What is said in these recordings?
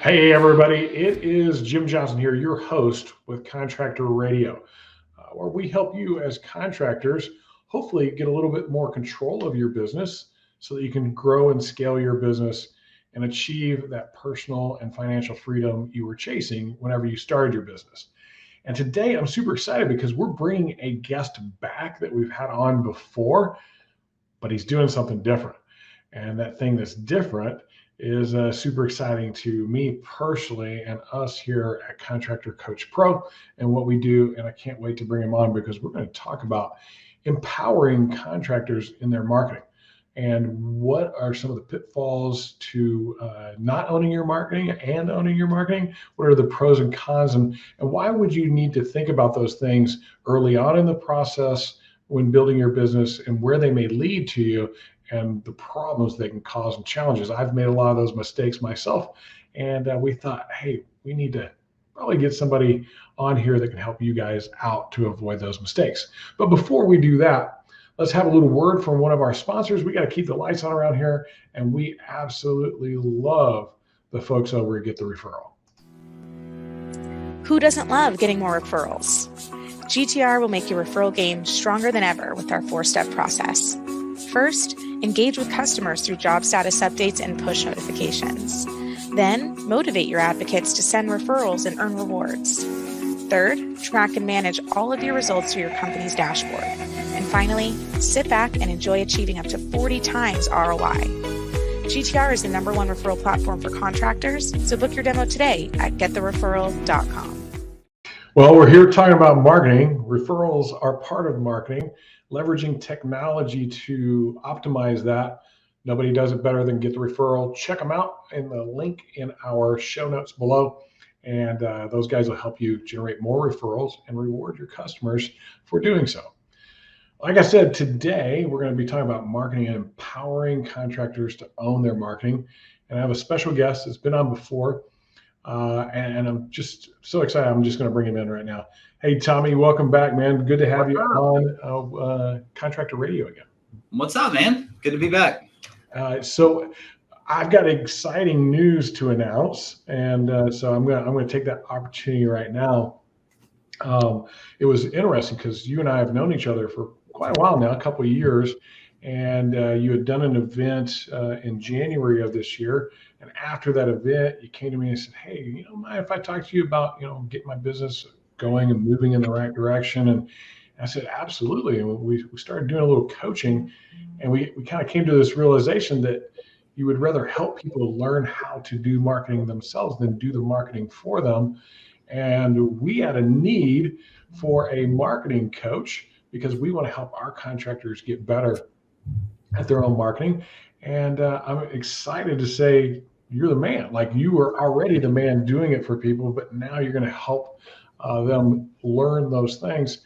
Hey, everybody. It is Jim Johnson here, your host with Contractor Radio, where we help you as contractors hopefully get a little bit more control of your business so that you can grow and scale your business and achieve that personal and financial freedom you were chasing whenever you started your business. And today I'm super excited because we're bringing a guest back that we've had on before, but he's doing something different. And that thing that's different is super exciting to me personally and us here at Contractor Coach Pro and what we do. And I can't wait to bring him on because we're going to talk about empowering contractors in their marketing and what are some of the pitfalls to not owning your marketing and owning your marketing. What are the pros and cons, and why would you need to think about those things early on in the process when building your business, and where they may lead to you and the problems they can cause and challenges. I've made a lot of those mistakes myself, and we thought, hey, we need to probably get somebody on here that can help you guys out to avoid those mistakes. But before we do that, let's have a little word from one of our sponsors. We got to keep the lights on around here, and we absolutely love the folks over at Get the Referral. Who doesn't love getting more referrals? GTR will make your referral game stronger than ever with our 4-step process. First, engage with customers through job status updates and push notifications. Then, motivate your advocates to send referrals and earn rewards. Third, track and manage all of your results through your company's dashboard. And finally, sit back and enjoy achieving up to 40 times ROI. GTR is the #1 referral platform for contractors, so book your demo today at getthereferral.com. Well, we're here talking about marketing. Referrals are part of marketing, leveraging technology to optimize that. Nobody does it better than Get the Referral. Check them out in the link in our show notes below. And those guys will help you generate more referrals and reward your customers for doing so. Like I said, today we're going to be talking about marketing and empowering contractors to own their marketing. And I have a special guest that's been on before. And I'm just so excited. I'm just going to bring him in right now. Hey, Tommy, welcome back, man. Good to have you on Contractor Radio again. What's up, man? Good to be back. So I've got exciting news to announce, and so I'm going to take that opportunity right now. It was interesting because you and I have known each other for quite a while now, a couple of years, and you had done an event in January of this year. And after that event, you came to me and said, hey, mind if I talk to you about, getting my business going and moving in the right direction? And I said, absolutely. And we started doing a little coaching, and we kind of came to this realization that you would rather help people learn how to do marketing themselves than do the marketing for them. And we had a need for a marketing coach because we want to help our contractors get better at their own marketing. And I'm excited to say you're the man. Like, you were already the man doing it for people, but now you're going to help them learn those things.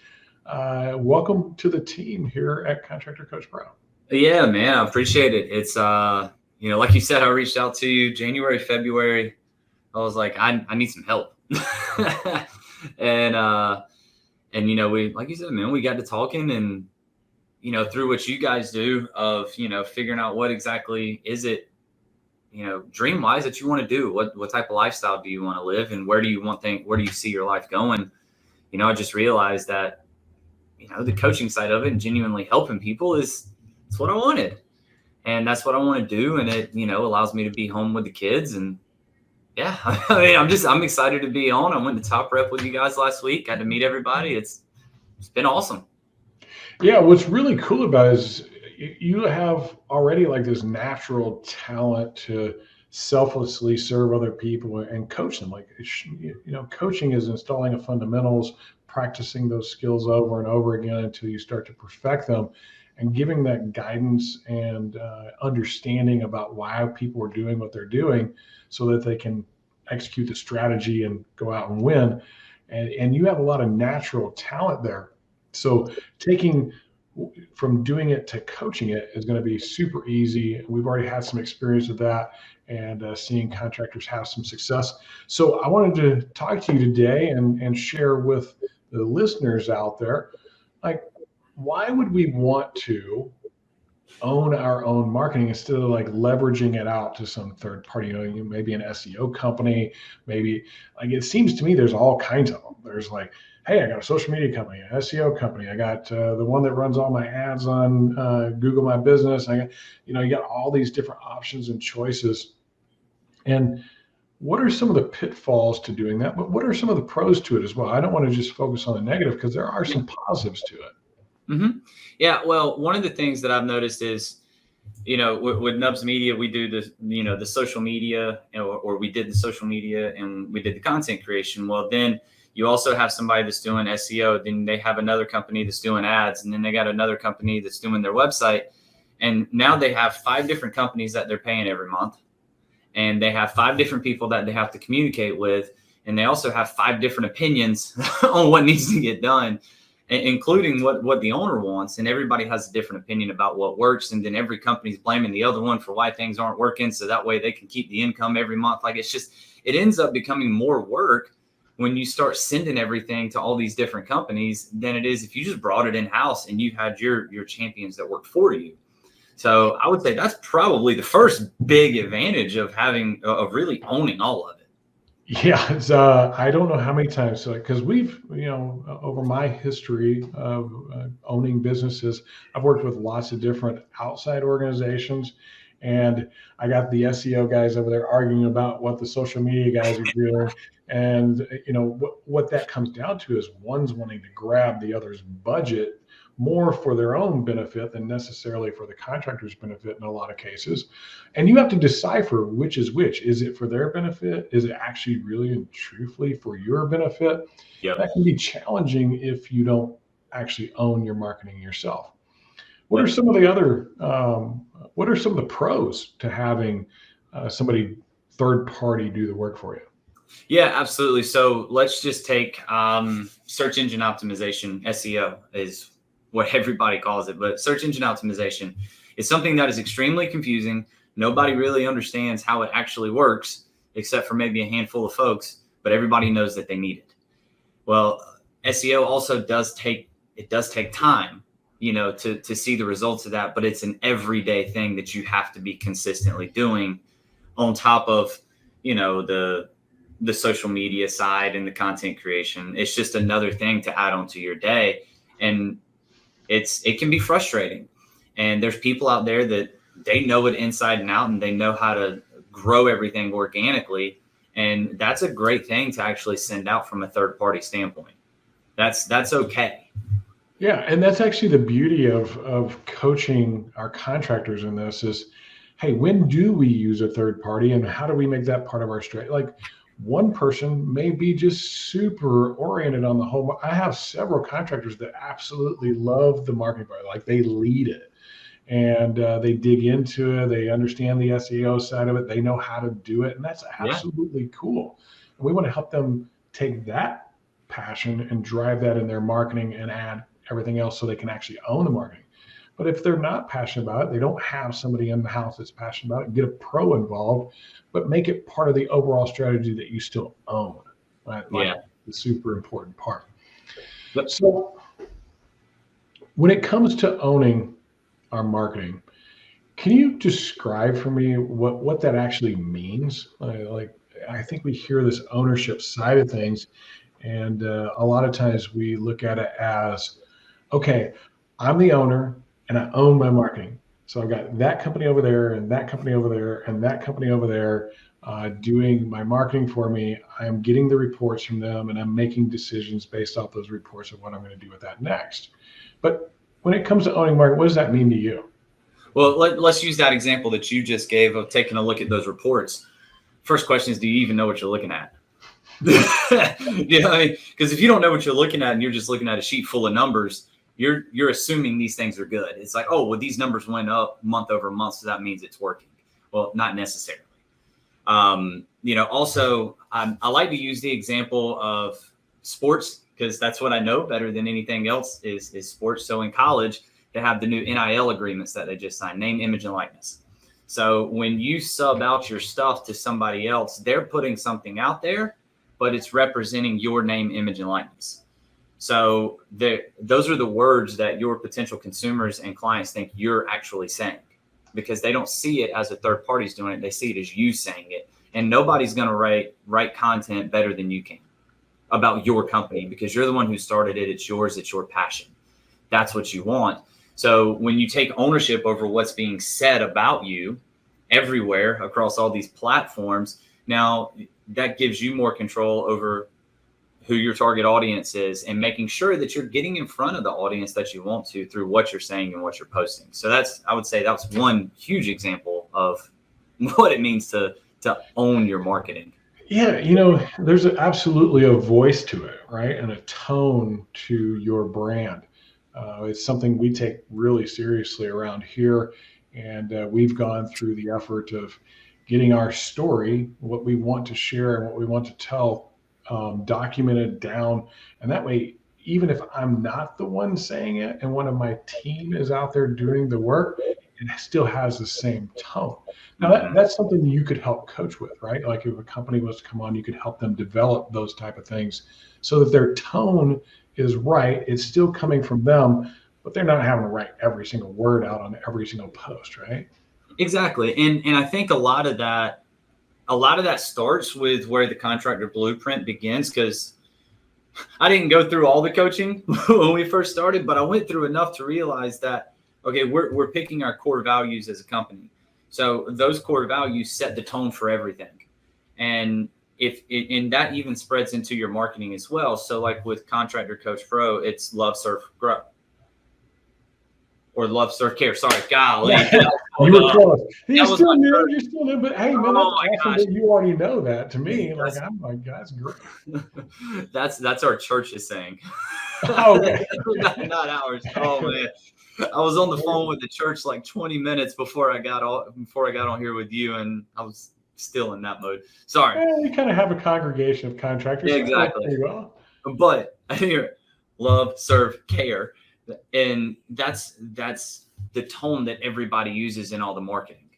Welcome to the team here at Contractor Coach Pro. Yeah, man, I appreciate it. It's like you said, I reached out to you January, February. I was like, I need some help. and we, like you said, man, we got to talking, and through what you guys do of, figuring out what exactly is it, dream wise that you want to do, what type of lifestyle do you want to live, and where do you see your life going? I just realized that, the coaching side of it and genuinely helping people it's what I wanted, and that's what I want to do. And it, allows me to be home with the kids. And yeah, I'm excited to be on. I went to Top Rep with you guys last week, got to meet everybody. It's been awesome. Yeah, what's really cool about it is you have already like this natural talent to selflessly serve other people and coach them. Like, coaching is installing the fundamentals, practicing those skills over and over again until you start to perfect them, and giving that guidance and understanding about why people are doing what they're doing so that they can execute the strategy and go out and win. And you have a lot of natural talent there. So taking from doing it to coaching it is going to be super easy. We've already had some experience with that, and seeing contractors have some success. So I wanted to talk to you today and share with the listeners out there, like, why would we want to own our own marketing instead of like leveraging it out to some third party, maybe an SEO company, maybe like, it seems to me there's all kinds of them. There's like, hey, I got a social media company, an SEO company. I got the one that runs all my ads on Google My Business. I got, you got all these different options and choices. And what are some of the pitfalls to doing that? But what are some of the pros to it as well? I don't want to just focus on the negative because there are some positives to it. Mm-hmm. Yeah. Well, one of the things that I've noticed is, with Nubs Media, we do the social media, or we did the social media and we did the content creation. Well, then you also have somebody that's doing SEO. Then they have another company that's doing ads, and then they got another company that's doing their website. And now they have 5 different companies that they're paying every month. And they have 5 different people that they have to communicate with. And they also have 5 different opinions on what needs to get done, including what the owner wants. And everybody has a different opinion about what works. And then every company's blaming the other one for why things aren't working. So that way they can keep the income every month. Like, it ends up becoming more work when you start sending everything to all these different companies than it is if you just brought it in house and you had your champions that work for you. So I would say that's probably the first big advantage of really owning all of it. Yeah, it's, I don't know how many times, because we've, over my history of owning businesses, I've worked with lots of different outside organizations, and I got the SEO guys over there arguing about what the social media guys are doing. And, what that comes down to is one's wanting to grab the other's budget more for their own benefit than necessarily for the contractor's benefit in a lot of cases. And you have to decipher which is which. Is it for their benefit? Is it actually really and truthfully for your benefit? Yep. That can be challenging if you don't actually own your marketing yourself. What are some of the other, what are some of the pros to having somebody third party do the work for you? Yeah, absolutely. So let's just take search engine optimization. SEO is what everybody calls it, but search engine optimization is something that is extremely confusing. Nobody really understands how it actually works, except for maybe a handful of folks, but everybody knows that they need it. Well, SEO also does take time, to see the results of that, but it's an everyday thing that you have to be consistently doing on top of, the social media side and the content creation. It's just another thing to add on to your day. And it can be frustrating. And there's people out there that they know it inside and out, and they know how to grow everything organically. And that's a great thing to actually send out from a third party standpoint. That's okay. Yeah. And that's actually the beauty of coaching our contractors in this is, hey, when do we use a third party and how do we make that part of our strategy? Like, one person may be just super oriented on the whole. I have several contractors that absolutely love the marketing part. Like, they lead it and they dig into it. They understand the SEO side of it. They know how to do it. And that's absolutely cool. And we want to help them take that passion and drive that in their marketing and add everything else so they can actually own the marketing. But if they're not passionate about it, they don't have somebody in the house that's passionate about it, get a pro involved, but make it part of the overall strategy that you still own. Right? Like, the super important part. So when it comes to owning our marketing, can you describe for me what that actually means? Like, I think we hear this ownership side of things, and a lot of times we look at it as, okay, I'm the owner and I own my marketing. So I've got that company over there and that company over there and that company over there doing my marketing for me. I'm getting the reports from them and I'm making decisions based off those reports of what I'm going to do with that next. But when it comes to owning marketing, what does that mean to you? Well, let's use that example that you just gave of taking a look at those reports. First question is, do you even know what you're looking at? Because if you don't know what you're looking at and you're just looking at a sheet full of numbers, you're assuming these things are good. It's like, oh, well, these numbers went up month over month, so that means it's working. Well, not necessarily. Also, I like to use the example of sports because that's what I know better than anything else is sports. So in college, they have the new NIL agreements that they just signed, name, image, and likeness. So when you sub out your stuff to somebody else, they're putting something out there, but it's representing your name, image, and likeness. So those are the words that your potential consumers and clients think you're actually saying, because they don't see it as a third party's doing it. They see it as you saying it. And nobody's going to write content better than you can about your company, because you're the one who started it. It's yours. It's your passion. That's what you want. So when you take ownership over what's being said about you everywhere across all these platforms, now that gives you more control over who your target audience is, and making sure that you're getting in front of the audience that you want to through what you're saying and what you're posting. So I would say that's one huge example of what it means to own your marketing. Yeah, there's absolutely a voice to it, right? And a tone to your brand. It's something we take really seriously around here. And we've gone through the effort of getting our story, what we want to share and what we want to tell, documented down. And that way, even if I'm not the one saying it and one of my team is out there doing the work, it still has the same tone. Now that's something you could help coach with, right? Like if a company was to come on, you could help them develop those type of things so that their tone is right. It's still coming from them, but they're not having to write every single word out on every single post, right? Exactly. And I think a lot of that starts with where the contractor blueprint begins, because I didn't go through all the coaching when we first started, but I went through enough to realize that, okay, we're picking our core values as a company. So those core values set the tone for everything. And and that even spreads into your marketing as well. So like with Contractor Coach Pro, it's love, serve, grow. Or love, serve, care. Sorry, golly. You were close. You're still new, but hey, man, that's awesome that you already know that. To me, I'm like, that's great. That's our church's saying. Oh, okay. not ours. Oh man. I was on the phone with the church like 20 minutes before I got on here with you, and I was still in that mode. Sorry. Yeah, we kind of have a congregation of contractors. Yeah, exactly. But I hear love, serve, care. And that's the tone that everybody uses in all the marketing,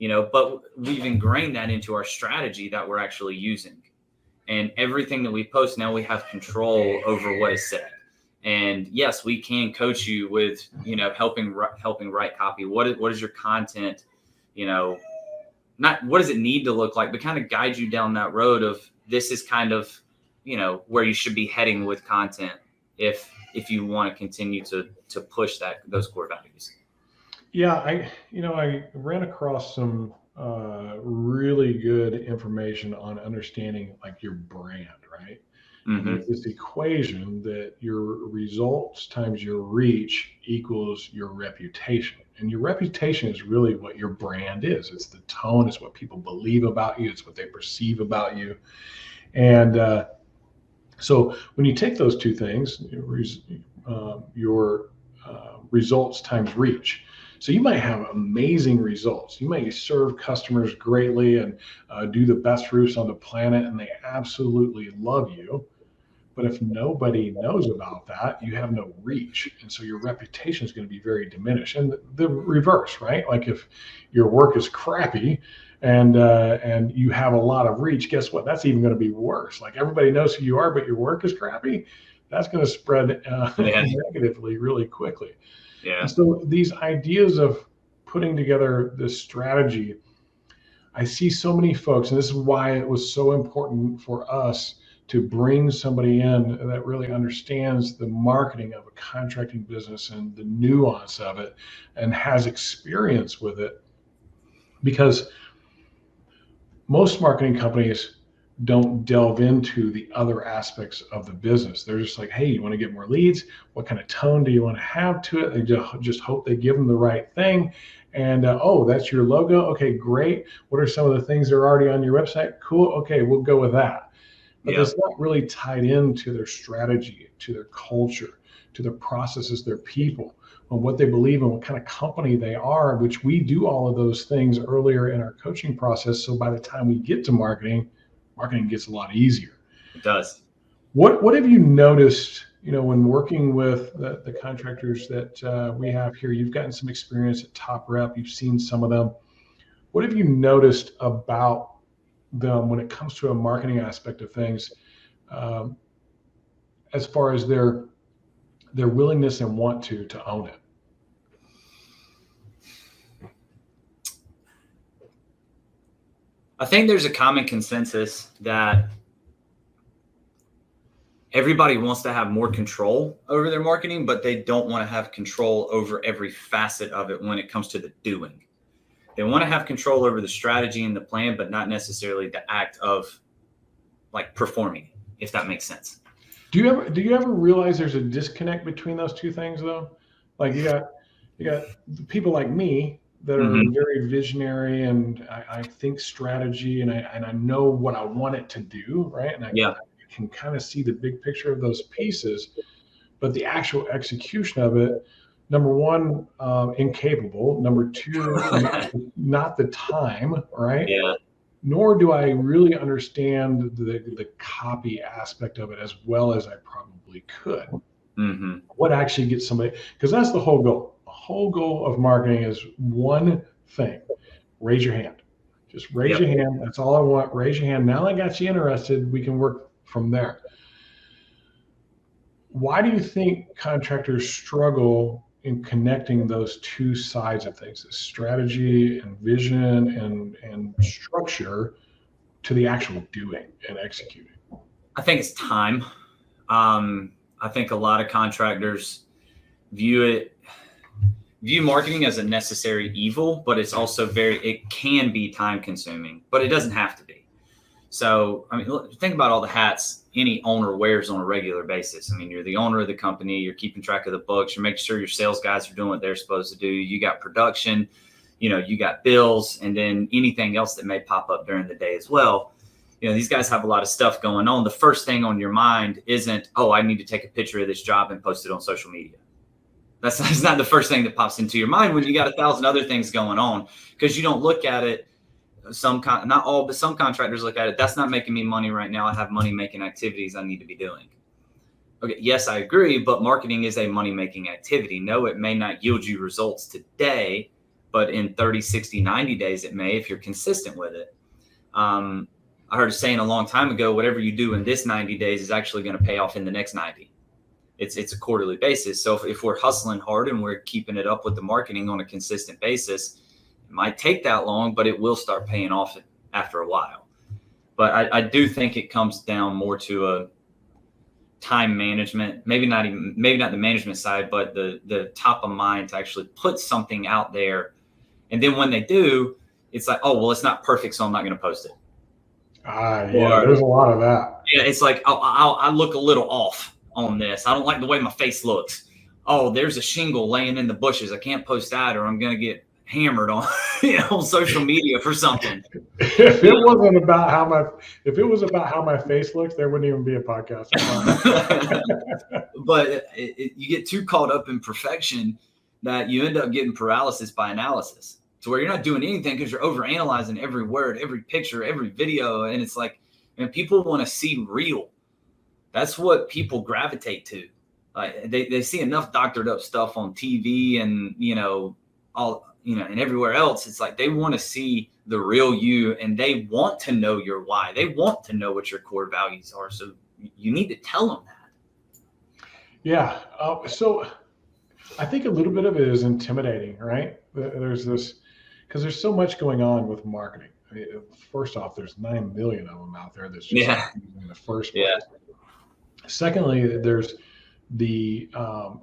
but we've ingrained that into our strategy that we're actually using. And everything that we post now, we have control over what is said. And yes, we can coach you with, helping write copy. What is your content, not what does it need to look like, but kind of guide you down that road of this is kind of, where you should be heading with content if you want to continue to push those core values. Yeah, I ran across some really good information on understanding like your brand, right? Mm-hmm. There's this equation that your results times your reach equals your reputation. And your reputation is really what your brand is. It's the tone, it's what people believe about you, it's what they perceive about you. And so when you take those two things, your results times reach. So you might have amazing results. You might serve customers greatly and do the best roofs on the planet, and they absolutely love you. But if nobody knows about that, you have no reach. And so your reputation is going to be very diminished. And the reverse, right? Like if your work is crappy and you have a lot of reach, guess what? That's even going to be worse. Like everybody knows who you are, but your work is crappy. That's going to spread negatively really quickly. Yeah. And so these ideas of putting together this strategy, I see so many folks, and this is why it was so important for us to bring somebody in that really understands the marketing of a contracting business and the nuance of it and has experience with it. Because most marketing companies don't delve into the other aspects of the business. They're just like, hey, you want to get more leads? What kind of tone do you want to have to it? They just hope they give them the right thing. And oh, that's your logo. Okay, great. What are some of the things that are already on your website? Cool. Okay, we'll go with that. But it's not really tied into their strategy, to their culture, to their processes, their people, on what they believe in, what kind of company they are, which we do all of those things earlier in our coaching process. So by the time we get to marketing gets a lot easier. It does. What have you noticed, when working with the contractors that we have here? You've gotten some experience at Top Rep. You've seen some of them. What have you noticed about them when it comes to a marketing aspect of things, as far as their willingness and want to own it? I think there's a common consensus that everybody wants to have more control over their marketing, but they don't want to have control over every facet of it when it comes to the doing. They want to have control over the strategy and the plan, but not necessarily the act of like performing, if that makes sense. Do you ever realize there's a disconnect between those two things though? Like you got people like me that are very visionary, and I think strategy, and I know what I want it to do, right? And I can kind of see the big picture of those pieces, but the actual execution of it, number one, incapable. Number two, not the time, right? Yeah. Nor do I really understand the copy aspect of it as well as I probably could. What actually gets somebody, because that's the whole goal. The whole goal of marketing is one thing: raise your hand. Just raise your hand. That's all I want. Raise your hand. Now I got you interested. We can work from there. Why do you think contractors struggle in connecting those two sides of things, the strategy and vision and structure, to the actual doing and executing? I think it's time. I think a lot of contractors view marketing as a necessary evil, but it's also it can be time consuming, but it doesn't have to be. So, I mean, think about all the hats any owner wears on a regular basis. I mean, you're the owner of the company, you're keeping track of the books, you're making sure your sales guys are doing what they're supposed to do. You got production, you got bills, and then anything else that may pop up during the day as well. These guys have a lot of stuff going on. The first thing on your mind isn't, oh, I need to take a picture of this job and post it on social media. That's not the first thing that pops into your mind when you got 1,000 other things going on, because you don't look at it. Not all, but some contractors look at it. That's not making me money right now. I have money making activities I need to be doing. Okay. Yes, I agree. But marketing is a money making activity. No, it may not yield you results today, but in 30, 60, 90 days, it may, if you're consistent with it. I heard a saying a long time ago, whatever you do in this 90 days is actually going to pay off in the next 90. It's a quarterly basis. So if we're hustling hard and we're keeping it up with the marketing on a consistent basis, it might take that long, but it will start paying off after a while. But I do think it comes down more to a time management, maybe not the management side, but the top of mind to actually put something out there. And then when they do, it's like, oh, well, it's not perfect, so I'm not going to post it. There's a lot of that. Yeah, it's like, I look a little off on this. I don't like the way my face looks. Oh, there's a shingle laying in the bushes. I can't post that, or I'm going to get hammered on, on social media for something. If it was about how my face looks, there wouldn't even be a podcast. But you get too caught up in perfection that you end up getting paralysis by analysis, to where you're not doing anything because you're overanalyzing every word, every picture, every video. And it's like, people want to see real. That's what people gravitate to. Like they see enough doctored up stuff on TV and, and everywhere else. It's like they want to see the real you, and they want to know your why. They want to know what your core values are. So you need to tell them that. Yeah. So I think a little bit of it is intimidating, right? There's this, because there's so much going on with marketing. I mean, first off, there's 9 million of them out there that's just in the first place. Yeah. Secondly, there's the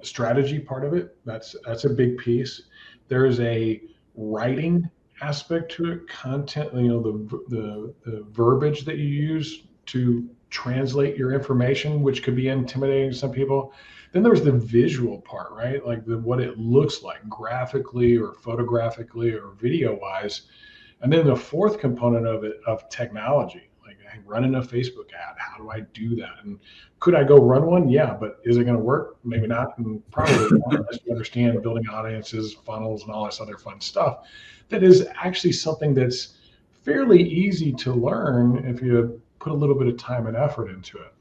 strategy part of it. That's a big piece. There's a writing aspect to it, content, the verbiage that you use to translate your information, which could be intimidating to some people. Then there's the visual part, right? Like what it looks like graphically or photographically or video wise. And then the fourth component of it, of technology, like running a Facebook ad. How do I do that? And could I go run one? Yeah, but is it going to work? Maybe not. And probably not, unless you understand building audiences, funnels, and all this other fun stuff. That is actually something that's fairly easy to learn if you put a little bit of time and effort into it.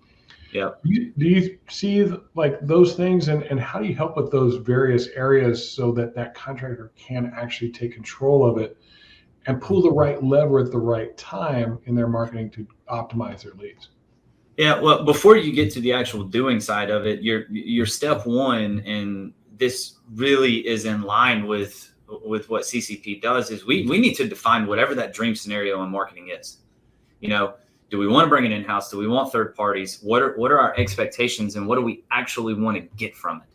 Yeah. Do you see like those things, and how do you help with those various areas so that contractor can actually take control of it and pull the right lever at the right time in their marketing to optimize their leads? Yeah, well, before you get to the actual doing side of it, your step one, and this really is in line with what CCP does, is we need to define whatever that dream scenario in marketing is. You know, do we want to bring it in-house? Do we want third parties? What are our expectations, and what do we actually want to get from it?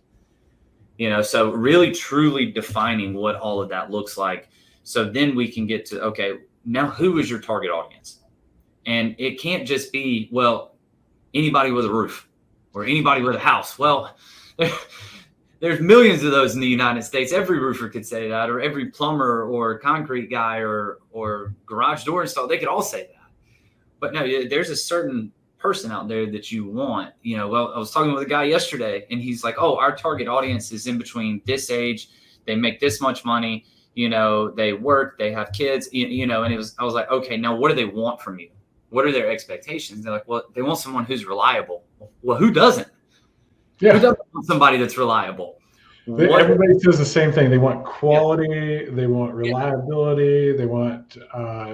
You know, so really truly defining what all of that looks like. So then we can get to, okay, now who is your target audience? And it can't just be, well, anybody with a roof or anybody with a house. Well, there's millions of those in the United States. Every roofer could say that, or every plumber or concrete guy or garage door installer, they could all say that. But no, there's a certain person out there that you want. You know, well, I was talking with a guy yesterday, and he's like, oh, our target audience is in between this age. They make this much money. You know, they work, they have kids, you know, and I was like, okay, now what do they want from you? What are their expectations? They're like, well, they want someone who's reliable. Well, who doesn't? Yeah. Who doesn't want somebody that's reliable? Everybody says the same thing. They want quality, they want reliability, they want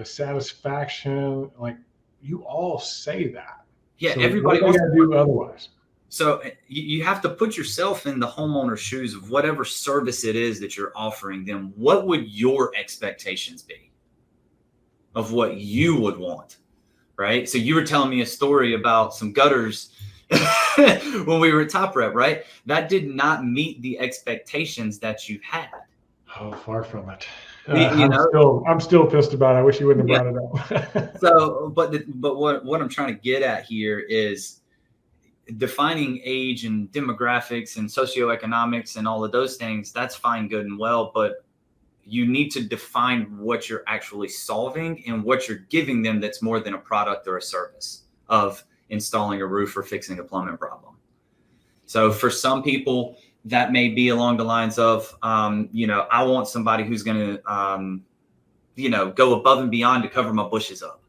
satisfaction. Like, you all say that. Yeah, so everybody wants to do otherwise. So you have to put yourself in the homeowner's shoes of whatever service it is that you're offering them. What would your expectations be of what you would want, right? So you were telling me a story about some gutters when we were at Top Rep, right? That did not meet the expectations that you had. Oh, far from it. I'm still pissed about it. I wish you wouldn't have brought it up. So, but what I'm trying to get at here is defining age and demographics and socioeconomics and all of those things. That's fine, good and well, but you need to define what you're actually solving and what you're giving them that's more than a product or a service of installing a roof or fixing a plumbing problem. So for some people, that may be along the lines of, you know, I want somebody who's going to, you know, go above and beyond to cover my bushes up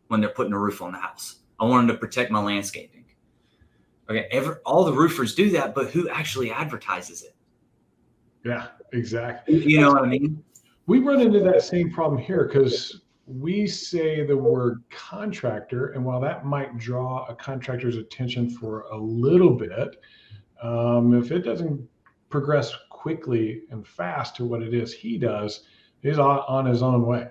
when they're putting a roof on the house. I want them to protect my landscaping. Okay, all the roofers do that, but who actually advertises it? Yeah, exactly. You know what I mean? We run into that same problem here because we say the word contractor, and while that might draw a contractor's attention for a little bit, if it doesn't progress quickly and fast to what it is he does, he's on his own way.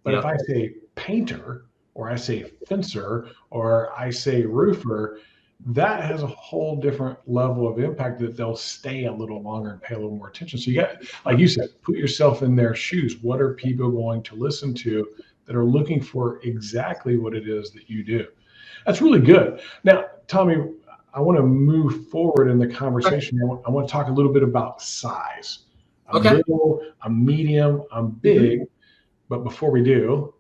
But if I say painter, or I say fencer, or I say roofer, that has a whole different level of impact that they'll stay a little longer and pay a little more attention. So you got, like you said, put yourself in their shoes. What are people going to listen to that are looking for exactly what it is that you do? That's really good. Now, Tommy, I want to move forward in the conversation. I want to talk a little bit about size. I'm little, I'm medium, I'm big. But before we do,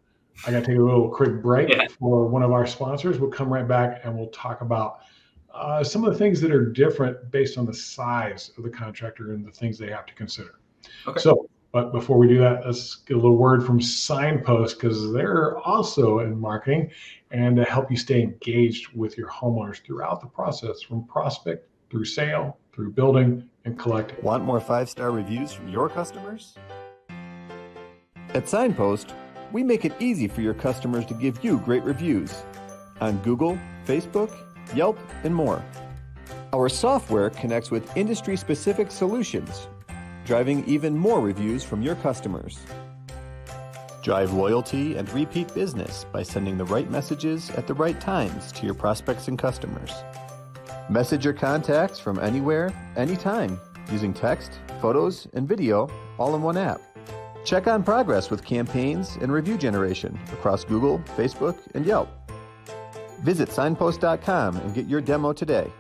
I got to take a little quick break for one of our sponsors. We'll come right back and we'll talk about some of the things that are different based on the size of the contractor and the things they have to consider. Okay. So, but before we do that, let's get a little word from Signpost, because they're also in marketing and to help you stay engaged with your homeowners throughout the process, from prospect through sale, through building and collecting. Want more 5-star reviews from your customers? At Signpost, we make it easy for your customers to give you great reviews on Google, Facebook, Yelp, and more. Our software connects with industry-specific solutions, driving even more reviews from your customers. Drive loyalty and repeat business by sending the right messages at the right times to your prospects and customers. Message your contacts from anywhere, anytime, using text, photos, and video all in one app. Check on progress with campaigns and review generation across Google, Facebook, and Yelp. Visit signpost.com and get your demo today.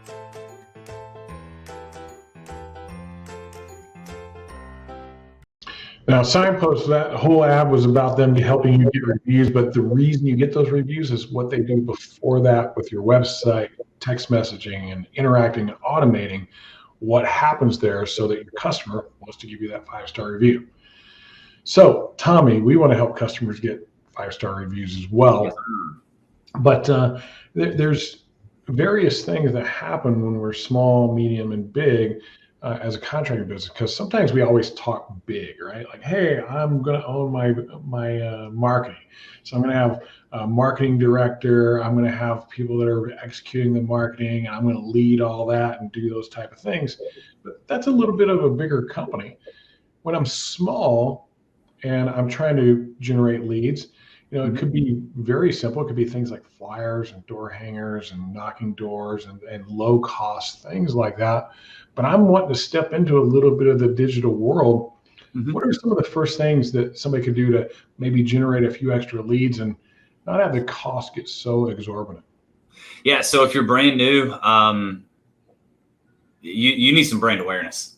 Now, Signpost, that whole ad was about them helping you get reviews, but the reason you get those reviews is what they do before that with your website, text messaging, and interacting and automating what happens there so that your customer wants to give you that 5-star review. So, Tommy, we want to help customers get 5-star reviews as well. But there's various things that happen when we're small, medium, and big as a contractor business, because sometimes we always talk big, right? Like, hey, I'm going to own my marketing. So I'm going to have a marketing director. I'm going to have people that are executing the marketing. I'm going to lead all that and do those type of things. But that's a little bit of a bigger company. When I'm small and I'm trying to generate leads, it could be very simple. It could be things like flyers and door hangers and knocking doors and low cost things like that. But I'm wanting to step into a little bit of the digital world. What are some of the first things that somebody could do to maybe generate a few extra leads and not have the cost get so exorbitant? Yeah. So if you're brand new, you need some brand awareness.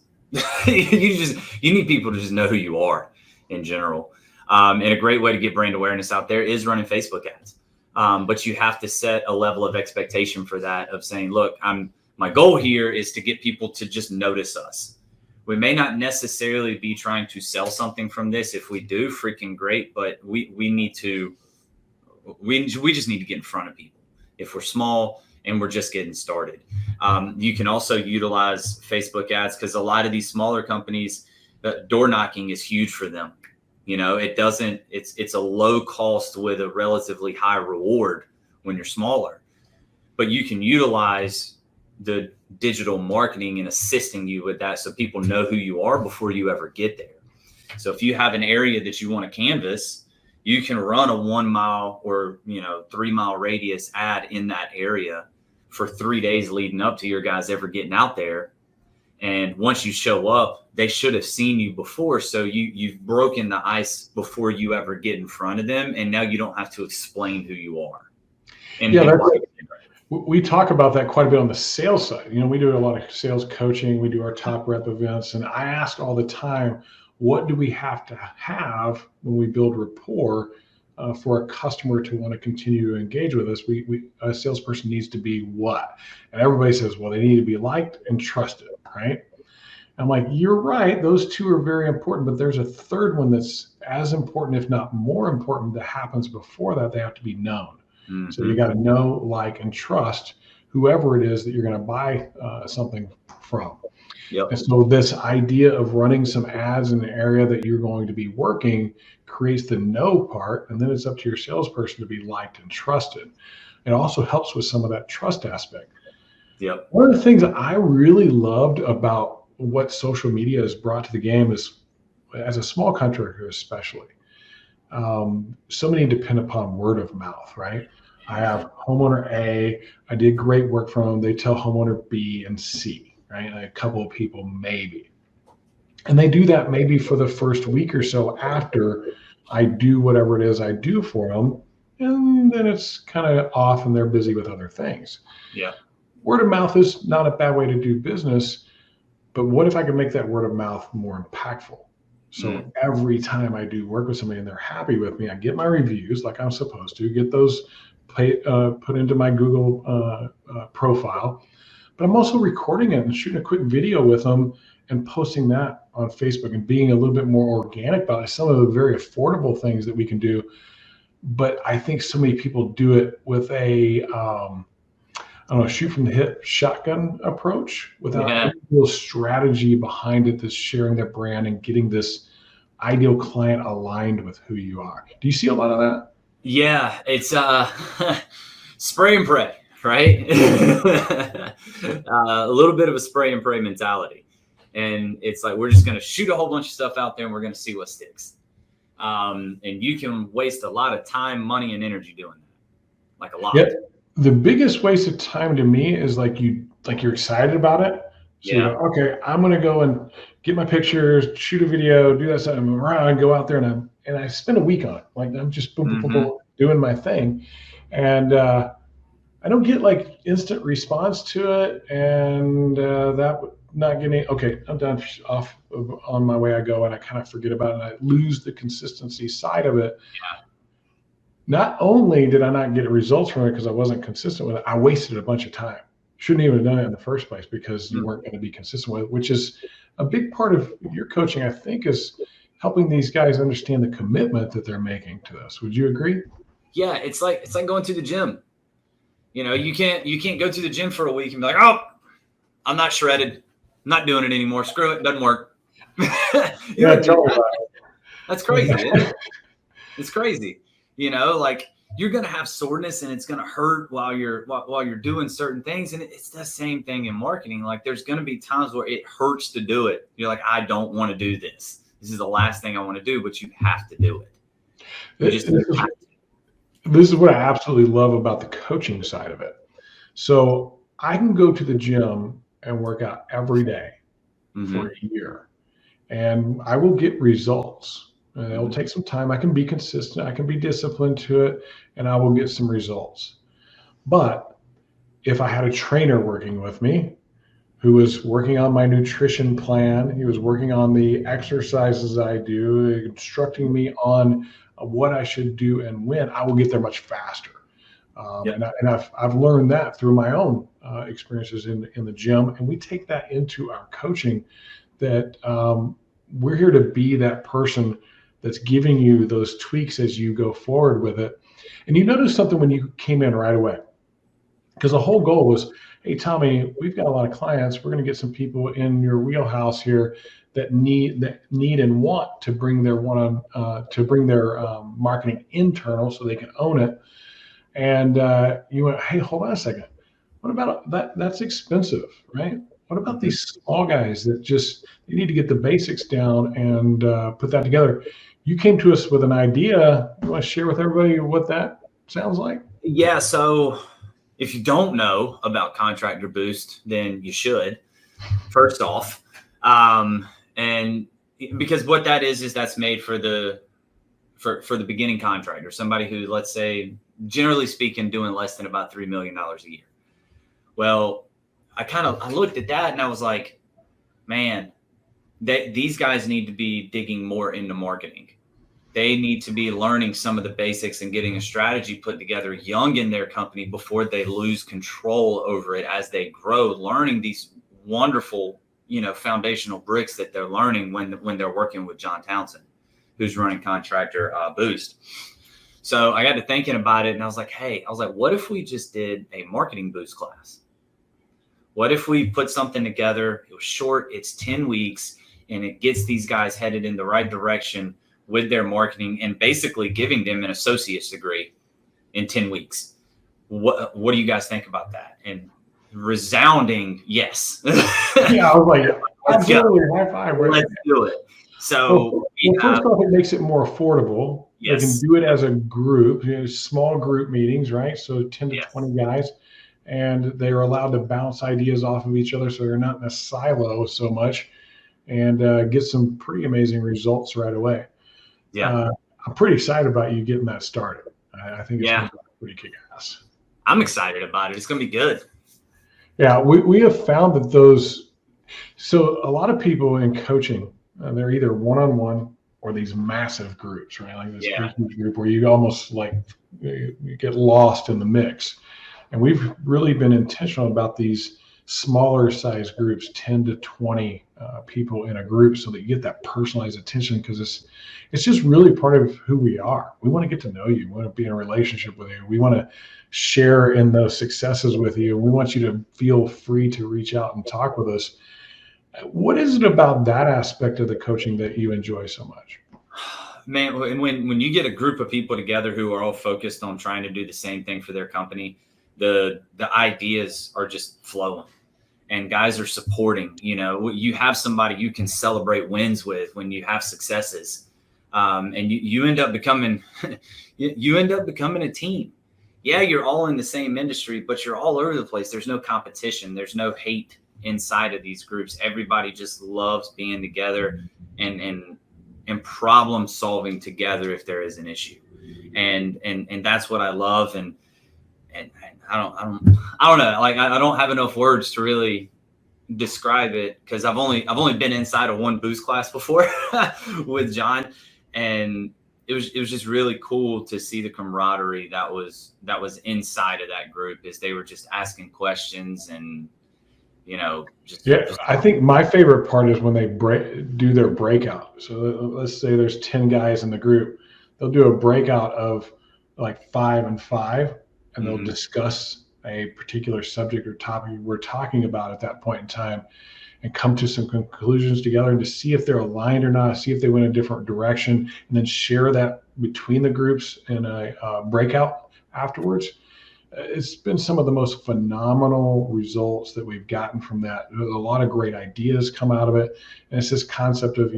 You need people to just know who you are in general. And a great way to get brand awareness out there is running Facebook ads. But you have to set a level of expectation for that, of saying, look, my goal here is to get people to just notice us. We may not necessarily be trying to sell something from this. If we do, freaking great. But we just need to get in front of people if we're small and we're just getting started. You can also utilize Facebook ads, because a lot of these smaller companies, door knocking is huge for them. It's a low cost with a relatively high reward when you're smaller, but you can utilize the digital marketing and assisting you with that, so people know who you are before you ever get there. So if you have an area that you want to canvas, you can run a 1 mile or 3 mile radius ad in that area for 3 days leading up to your guys ever getting out there. And once you show up, they should have seen you before. So you've broken the ice before you ever get in front of them. And now you don't have to explain who you are. And we talk about that quite a bit on the sales side. We do a lot of sales coaching. We do our top rep events. And I ask all the time, what do we have to have when we build rapport for a customer to want to continue to engage with us? A salesperson needs to be what? And everybody says, well, they need to be liked and trusted, right? I'm like, you're right. Those two are very important, but there's a third one that's as important, if not more important, that happens before that. They have to be known. So you got to know, like, and trust whoever it is that you're going to buy something from. Yep. And so this idea of running some ads in the area that you're going to be working creates the know part, and then it's up to your salesperson to be liked and trusted. It also helps with some of that trust aspect. Yep. One of the things that I really loved about what social media has brought to the game is, as a small contractor especially, so many depend upon word of mouth, right? I have homeowner A, I did great work for them. They tell homeowner B and C, right? A couple of people maybe. And they do that maybe for the first week or so after I do whatever it is I do for them. And then it's kind of off and they're busy with other things. Yeah. Word of mouth is not a bad way to do business, but what if I could make that word of mouth more impactful? So every time I do work with somebody and they're happy with me, I get my reviews like I'm supposed to, get those put into my Google profile, but I'm also recording it and shooting a quick video with them and posting that on Facebook and being a little bit more organic about it. Some of the very affordable things that we can do, but I think so many people do it with a shoot from the hip shotgun approach without any real strategy behind it that's sharing their brand and getting this ideal client aligned with who you are. Do you see a lot of that? Yeah, it's spray and pray, right? A little bit of a spray and pray mentality. And it's like, we're just going to shoot a whole bunch of stuff out there and we're going to see what sticks. And you can waste a lot of time, money, and energy doing that. Like a lot. Yeah. The biggest waste of time to me is you're excited about it. So you go, okay, I'm going to go and get my pictures, shoot a video, do that stuff, and go out there and I spend a week on it. Like I'm just boom, doing my thing. And I don't get like instant response to it. And that not getting, okay, I'm done, off on my way I go, and I kind of forget about it. And I lose the consistency side of it. Yeah. Not only did I not get results from it because I wasn't consistent with it, I wasted a bunch of time. Shouldn't even have done it in the first place because you weren't going to be consistent with it, which is a big part of your coaching, I think, is helping these guys understand the commitment that they're making to this. Would you agree? Yeah, it's like going to the gym. You can't go to the gym for a week and be like, oh, I'm not shredded. not doing it anymore. Screw it. Doesn't work. Yeah, tell me about That's crazy. Isn't it? It's crazy. You know, like you're going to have soreness and it's going to hurt while you're doing certain things. And it's the same thing in marketing. Like there's going to be times where it hurts to do it. You're like, I don't want to do this. This is the last thing I want to do, but you have to do it. This is what I absolutely love about the coaching side of it. So I can go to the gym and work out every day for a year, and I will get results. And it'll take some time. I can be consistent. I can be disciplined to it, and I will get some results. But if I had a trainer working with me who was working on my nutrition plan, he was working on the exercises I do, instructing me on what I should do and when, I will get there much faster. And I've learned that through my own experiences in the gym, and we take that into our coaching. That we're here to be that person that's giving you those tweaks as you go forward with it. And you noticed something when you came in right away, because the whole goal was, hey, Tommy, we've got a lot of clients. We're going to get some people in your wheelhouse here that need and want to bring their marketing internal so they can own it. And you went, hey, hold on a second. What about that? That's expensive, right? What about these small guys that you need to get the basics down and put that together? You came to us with an idea. You want to share with everybody what that sounds like? Yeah. So if you don't know about Contractor Boost, then you should, first off. And because what that is that's made for the beginning contractor, somebody who, let's say, generally speaking, doing less than about $3 million a year. Well, I looked at that and I was like, man, these guys need to be digging more into marketing. They need to be learning some of the basics and getting a strategy put together young in their company before they lose control over it as they grow, learning these wonderful, foundational bricks that they're learning when they're working with John Townsend, who's running Contractor Boost. So I got to thinking about it and I was like, what if we just did a marketing boost class? What if we put something together? It was short, it's 10 weeks, and it gets these guys headed in the right direction with their marketing and basically giving them an associate's degree in 10 weeks. What do you guys think about that? And resounding yes. Yeah, I was like, absolutely, high five. Let's do it. So first off, it makes it more affordable. Yes. They can do it as a group, small group meetings, right? So 10 to 20 guys, and they're allowed to bounce ideas off of each other, so they're not in a silo so much, and get some pretty amazing results right away. Yeah, I'm pretty excited about you getting that started. I think it's going to be pretty kick-ass. I'm excited about it. It's going to be good. Yeah, we have found that so a lot of people in coaching, they're either one-on-one or these massive groups, right? Like this huge group where you almost you get lost in the mix. And we've really been intentional about these smaller size groups, 10 to 20 people in a group, so that you get that personalized attention, because it's just really part of who we are. We want to get to know you. We want to be in a relationship with you. We want to share in those successes with you. We want you to feel free to reach out and talk with us. What is it about that aspect of the coaching that you enjoy so much? Man, when you get a group of people together who are all focused on trying to do the same thing for their company, the ideas are just flowing and guys are supporting. You have somebody you can celebrate wins with when you have successes, and you end up becoming a team. Yeah, you're all in the same industry, but you're all over the place. There's no competition. There's no hate inside of these groups. Everybody just loves being together and problem solving together if there is an issue. And that's what I love. And I don't know. Like, I don't have enough words to really describe it, because I've only been inside of one boost class before with John, and it was just really cool to see the camaraderie that was inside of that group, as they were just asking questions and I think my favorite part is when they do their breakout. So let's say there's 10 guys in the group, they'll do a breakout of like 5 and 5, and they'll discuss a particular subject or topic we're talking about at that point in time. and come to some conclusions together and to see if they're aligned or not, see if they went a different direction, and then share that between the groups in a breakout afterwards. It's been some of the most phenomenal results that we've gotten from that. There's a lot of great ideas come out of it. And it's this concept of,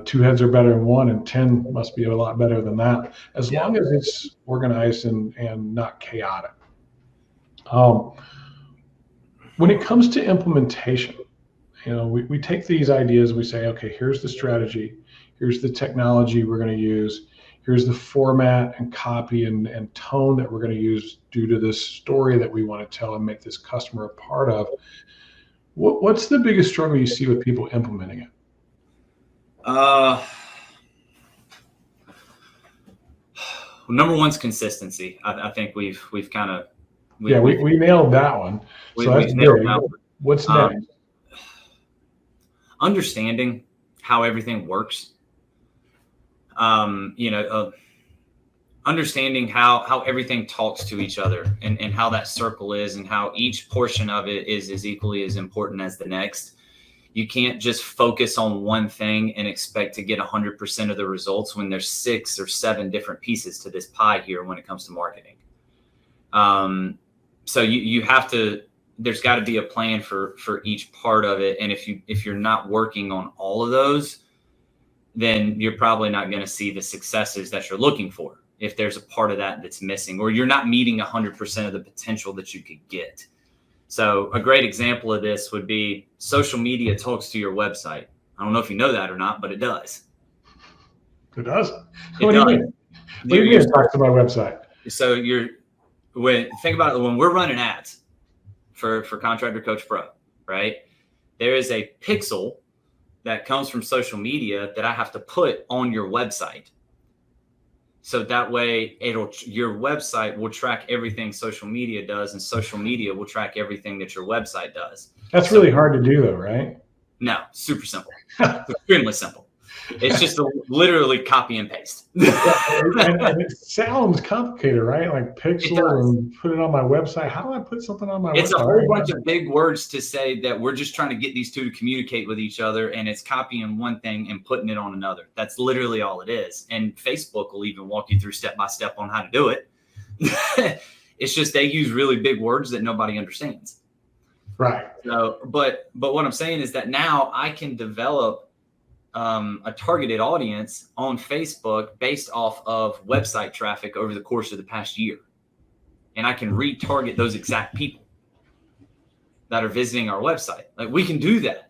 two heads are better than one, and 10 must be a lot better than that, as long as it's organized and not chaotic. When it comes to implementation, we take these ideas and we say, okay, here's the strategy, here's the technology we're going to use, here's the format and copy and tone that we're going to use due to this story that we want to tell and make this customer a part of. What's the biggest struggle you see with people implementing it? Number one's consistency. I think we've kind of we nailed that one. So that's big. What's next? Understanding how everything works. Understanding how everything talks to each other and how that circle is and how each portion of it is equally as important as the next. You can't just focus on one thing and expect to get 100% of the results when there's 6 or 7 different pieces to this pie here when it comes to marketing. So you have to, there's got to be a plan for each part of it. And if you're not working on all of those, then you're probably not going to see the successes that you're looking for. If there's a part of that that's missing, or you're not meeting 100% of the potential that you could get. So a great example of this would be social media talks to your website. I don't know if you know that or not, but it does. It does? What do you mean? What do you mean it talks to my website? So think about it, when we're running ads for Contractor Coach Pro, right? There is a pixel that comes from social media that I have to put on your website. So that way your website will track everything social media does, and social media will track everything that your website does. That's really hard to do though, right? No, super simple. Extremely simple. It's just literally copy and paste. and it sounds complicated, right? Like pixel and put it on my website. How do I put something on my website? It's a whole bunch of big words to say that we're just trying to get these two to communicate with each other, and it's copying one thing and putting it on another. That's literally all it is. And Facebook will even walk you through step by step on how to do it. It's just they use really big words that nobody understands. Right. So, but what I'm saying is that now I can develop a targeted audience on Facebook based off of website traffic over the course of the past year. And I can retarget those exact people that are visiting our website. Like, we can do that.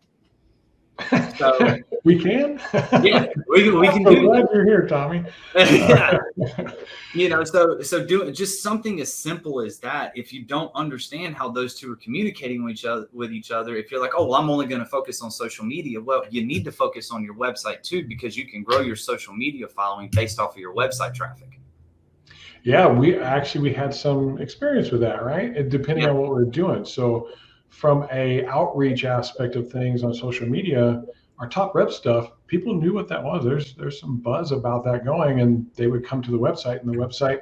So, we can? Yeah, we can do glad that. You're here, Tommy. Yeah. So doing just something as simple as that. If you don't understand how those two are communicating with each other, if you're like, oh, well, I'm only going to focus on social media. Well, you need to focus on your website too, because you can grow your social media following based off of your website traffic. Yeah, we had some experience with that, right? Depending on what we're doing. So from a outreach aspect of things on social media, our top rep stuff, people knew what that was. There's some buzz about that going, and they would come to the website, and the website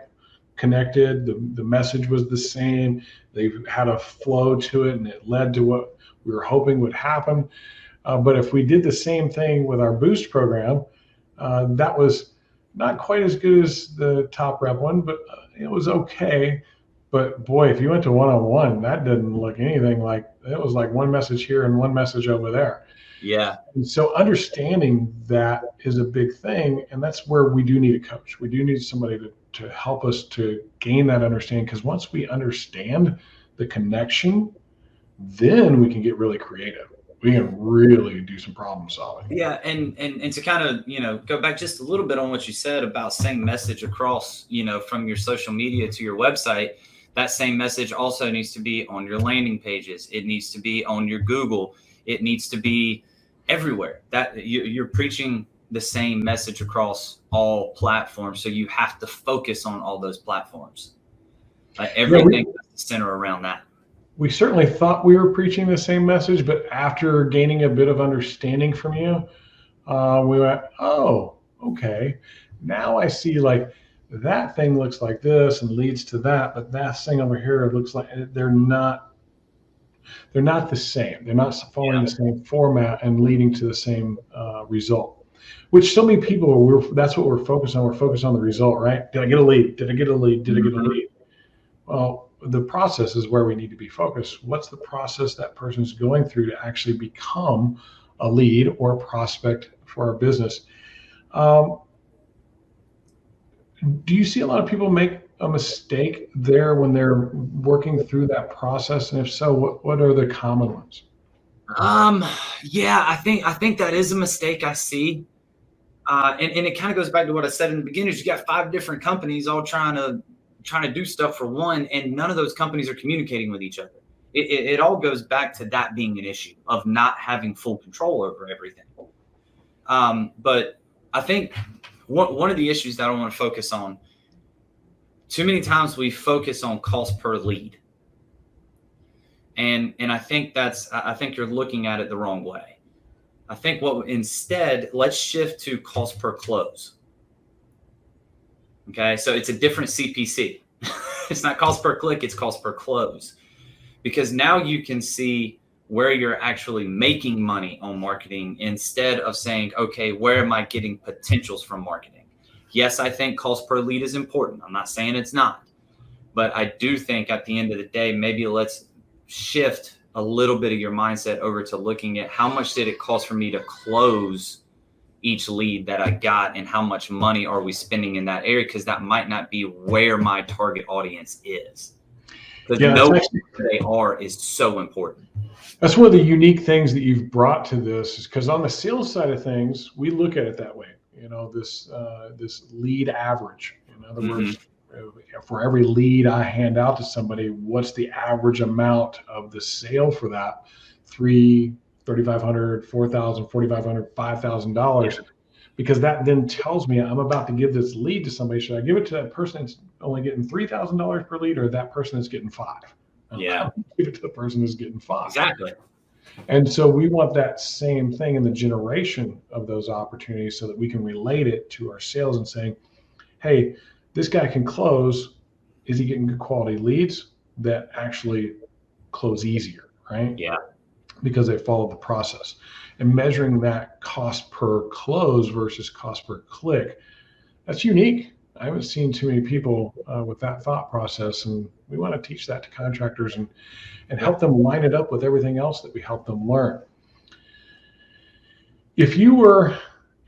connected. The message was the same. They had a flow to it, and it led to what we were hoping would happen. But if we did the same thing with our Boost program, that was not quite as good as the top rep one, but it was okay. But boy, if you went to one-on-one, that didn't look anything like, it was like one message here and one message over there. Yeah. And so understanding that is a big thing. And that's where we do need a coach. We do need somebody to help us to gain that understanding. Because once we understand the connection, then we can get really creative. We can really do some problem solving. Yeah. And to kind of, go back just a little bit on what you said about same message across, from your social media to your website. That same message also needs to be on your landing pages. It needs to be on your Google. It needs to be everywhere. That you're preaching the same message across all platforms. So you have to focus on all those platforms. Everything has to center around that. We certainly thought we were preaching the same message, but after gaining a bit of understanding from you, we went, oh, okay. Now I see, like, that thing looks like this and leads to that, but that thing over here looks like they're not. They're not the same. They're not following the same format and leading to the same result, which so many people, that's what we're focused on. We're focused on the result, right? Did I get a lead? Did I get a lead? Did I get a lead? Well, the process is where we need to be focused. What's the process that person's going through to actually become a lead or a prospect for our business? Do you see a lot of people make a mistake there when they're working through that process? And if so, what are the common ones? Yeah, I think that is a mistake I see. And it kind of goes back to what I said in the beginning, is you got 5 different companies all trying to do stuff for one, and none of those companies are communicating with each other. It all goes back to that being an issue of not having full control over everything. But I think one of the issues that I want to focus on, too many times we focus on cost per lead. And I think you're looking at it the wrong way. I think instead, let's shift to cost per close. Okay, so it's a different CPC. It's not cost per click, it's cost per close. Because now you can see where you're actually making money on marketing instead of saying, okay, where am I getting potentials from marketing? Yes, I think cost per lead is important. I'm not saying it's not. But I do think at the end of the day, maybe let's shift a little bit of your mindset over to looking at how much did it cost for me to close each lead that I got, and how much money are we spending in that area? Because that might not be where my target audience is. Because knowing where they are is so important. That's one of the unique things that you've brought to this, is because on the sales side of things, we look at it that way. This lead average. In other words, for every lead I hand out to somebody, what's the average amount of the sale for that? $3,500, $4,000, $4,500, $5,000. Because that then tells me I'm about to give this lead to somebody. Should I give it to that person that's only getting $3,000 per lead, or that person that's getting $5,000? Yeah. Give it to the person who's getting $5,000. Exactly. And so we want that same thing in the generation of those opportunities, so that we can relate it to our sales and saying, hey, this guy can close. Is he getting good quality leads that actually close easier, right? Yeah. Because they follow the process. And measuring that cost per close versus cost per click, that's unique. I haven't seen too many people with that thought process, and we want to teach that to contractors and help them line it up with everything else that we help them learn. If you were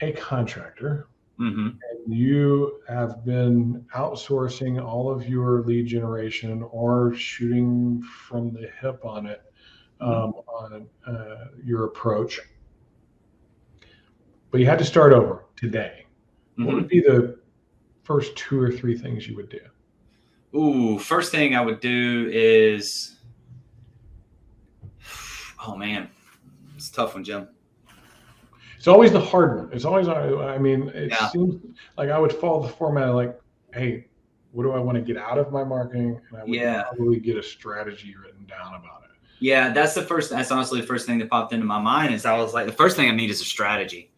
a contractor and you have been outsourcing all of your lead generation or shooting from the hip on it, on your approach, but you had to start over today, what would be the first 2 or 3 things you would do? First thing I would do is, oh man, it's a tough one, Jim. It's always the hard one. It's always, it seems like I would follow the format of like, hey, what do I want to get out of my marketing? And I would probably get a strategy written down about it. Yeah, that's honestly the first thing that popped into my mind. Is I was like, the first thing I need is a strategy.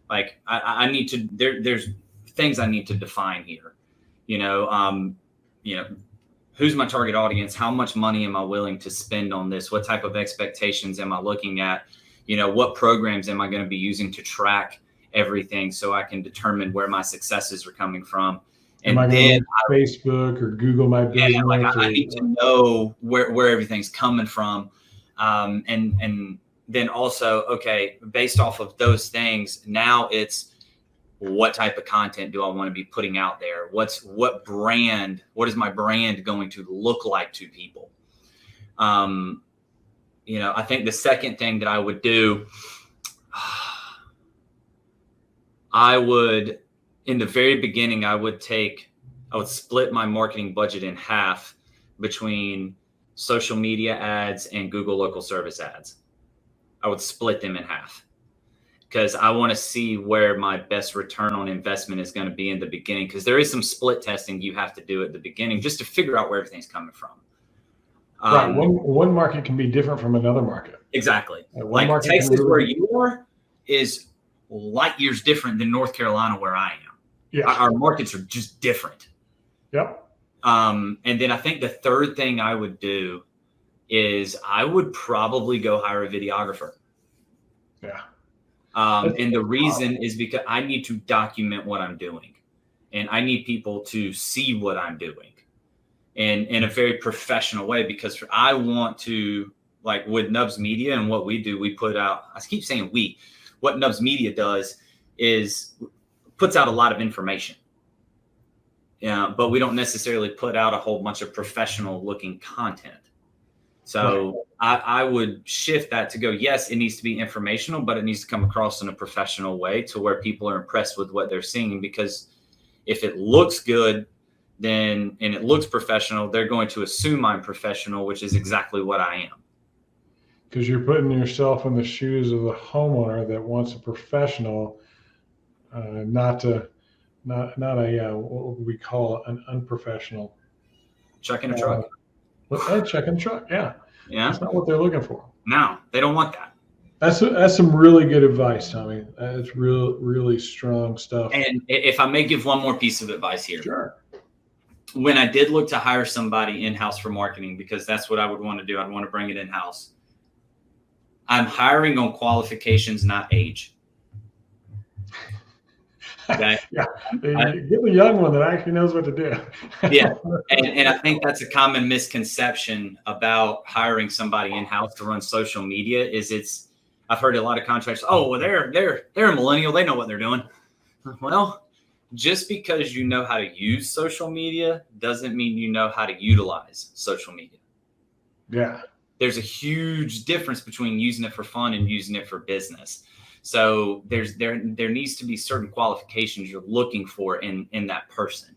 Like I need to, there's things I need to define here. Who's my target audience? How much money am I willing to spend on this? What type of expectations am I looking at? What programs am I going to be using to track everything so I can determine where my successes are coming from? And then Facebook or Google My Business. I need to know where everything's coming from. And then also, okay, based off of those things, now it's what type of content do I want to be putting out there? What is my brand going to look like to people? I think the second thing that I would do, in the very beginning, I would split my marketing budget in half between social media ads and Google local service ads. I would split them in half because I want to see where my best return on investment is going to be in the beginning, because there is some split testing you have to do at the beginning just to figure out where everything's coming from. Right. One market can be different from another market. Exactly. Like Texas, where you are, is light years different than North Carolina, where I am. Yeah. Our markets are just different. Yep. And then I think the third thing I would do is I would probably go hire a videographer. Yeah. And the reason is because I need to document what I'm doing, and I need people to see what I'm doing in a very professional way, because I want to, like with Nubs Media and what we do, we put out, I keep saying what Nubs Media does is puts out a lot of information. Yeah, but we don't necessarily put out a whole bunch of professional looking content. So I would shift that to go, yes, it needs to be informational, but it needs to come across in a professional way to where people are impressed with what they're seeing. Because if it looks good, and it looks professional, they're going to assume I'm professional, which is exactly what I am. Because you're putting yourself in the shoes of the homeowner that wants a professional, not a what we call an unprofessional Chuck in a truck. Chuck in a truck. Yeah. That's not what they're looking for. No, they don't want that. That's some really good advice, Tommy. That's really strong stuff. And if I may give one more piece of advice here. Sure. When I did look to hire somebody in-house for marketing, because that's what I would want to do, I'd want to bring it in-house. I'm hiring on qualifications, not age. Okay. Yeah. Get the young one that actually knows what to do. Yeah. And I think that's a common misconception about hiring somebody in-house to run social media is I've heard a lot of contractors, oh, well, they're a millennial. They know what they're doing. Well, just because you know how to use social media doesn't mean you know how to utilize social media. Yeah. There's a huge difference between using it for fun and using it for business. So there needs to be certain qualifications you're looking for in that person.